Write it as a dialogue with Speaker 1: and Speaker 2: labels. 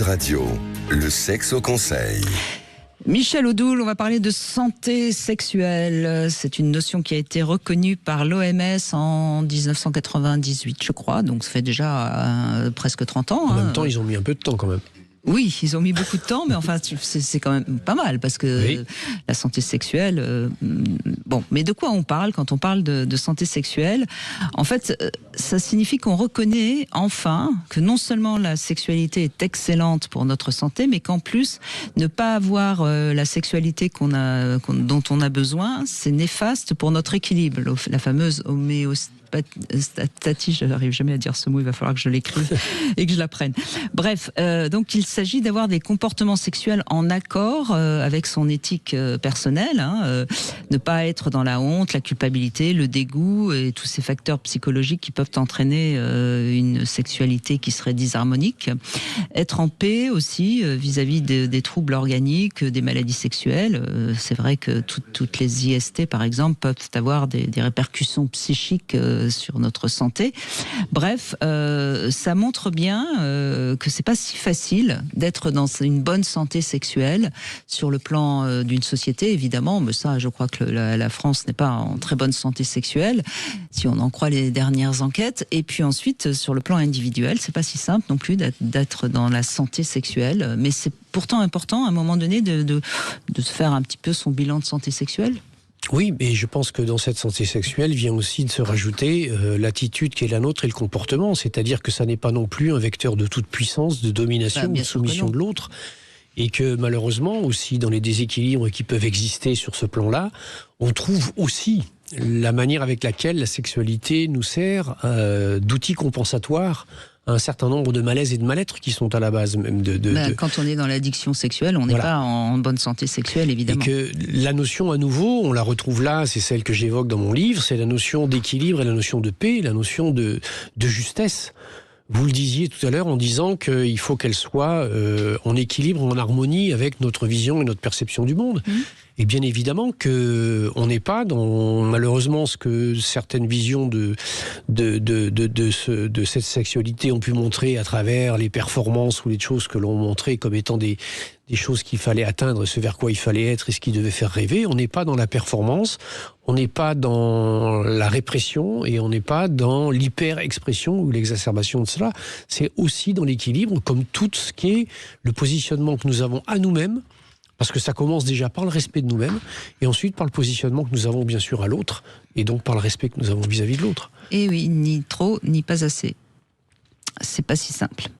Speaker 1: Radio, le sexe au conseil.
Speaker 2: Michel Odoul, on va parler de santé sexuelle. C'est une notion qui a été reconnue par l'OMS en 1998, je crois. Donc ça fait déjà presque 30 ans.
Speaker 3: En même temps, ils ont mis un peu de temps quand même.
Speaker 2: Oui, ils ont mis beaucoup de temps, mais enfin, c'est quand même pas mal, parce que
Speaker 3: Oui.
Speaker 2: la santé sexuelle... bon, mais de quoi on parle quand on parle de santé sexuelle? En fait, ça signifie qu'on reconnaît enfin que non seulement la sexualité est excellente pour notre santé, mais qu'en plus, ne pas avoir la sexualité dont on a besoin, c'est néfaste pour notre équilibre. La fameuse homéostasie, je n'arrive jamais à dire ce mot, il va falloir que je l'écrive et que je l'apprenne. Bref, donc il s'agit d'avoir des comportements sexuels en accord avec son éthique personnelle, ne pas être dans la honte, la culpabilité, le dégoût et tous ces facteurs psychologiques qui peuvent entraîner une sexualité qui serait disharmonique. Être en paix aussi vis-à-vis des troubles organiques, des maladies sexuelles. C'est vrai que toutes les IST, par exemple, peuvent avoir des répercussions psychiques sur notre santé. Bref, ça montre bien que c'est pas si facile d'être dans une bonne santé sexuelle sur le plan d'une société, évidemment. Mais ça, je crois que la France n'est pas en très bonne santé sexuelle, si on en croit les dernières enquêtes. Et puis ensuite, sur le plan individuel, c'est pas si simple non plus d'être dans la santé sexuelle. Mais c'est pourtant important, à un moment donné, de se faire un petit peu son bilan de santé sexuelle.
Speaker 3: Oui, mais je pense que dans cette santé sexuelle vient aussi de se rajouter l'attitude qui est la nôtre et le comportement. C'est-à-dire que ça n'est pas non plus un vecteur de toute puissance, de domination ou de soumission de l'autre. Et que malheureusement, aussi dans les déséquilibres qui peuvent exister sur ce plan-là, on trouve aussi la manière avec laquelle la sexualité nous sert d'outil compensatoire à un certain nombre de malaises et de mal-être qui sont à la base même
Speaker 2: Quand on est dans l'addiction sexuelle, on n'est pas en bonne santé sexuelle, évidemment.
Speaker 3: Et que la notion, à nouveau, on la retrouve là, c'est celle que j'évoque dans mon livre, c'est la notion d'équilibre et la notion de paix, la notion de justesse. Vous le disiez tout à l'heure en disant qu'il faut qu'elle soit en équilibre, en harmonie avec notre vision et notre perception du monde. Et bien évidemment qu'on n'est pas dans, malheureusement, ce que certaines visions de cette sexualité ont pu montrer à travers les performances ou les choses que l'on montrait comme étant des choses qu'il fallait atteindre, ce vers quoi il fallait être et ce qui devait faire rêver. On n'est pas dans la performance, on n'est pas dans la répression et on n'est pas dans l'hyper-expression ou l'exacerbation de cela. C'est aussi dans l'équilibre, comme tout ce qui est le positionnement que nous avons à nous-mêmes, parce que ça commence déjà par le respect de nous-mêmes, et ensuite par le positionnement que nous avons bien sûr à l'autre, et donc par le respect que nous avons vis-à-vis de l'autre.
Speaker 2: Et oui, ni trop, ni pas assez. C'est pas si simple.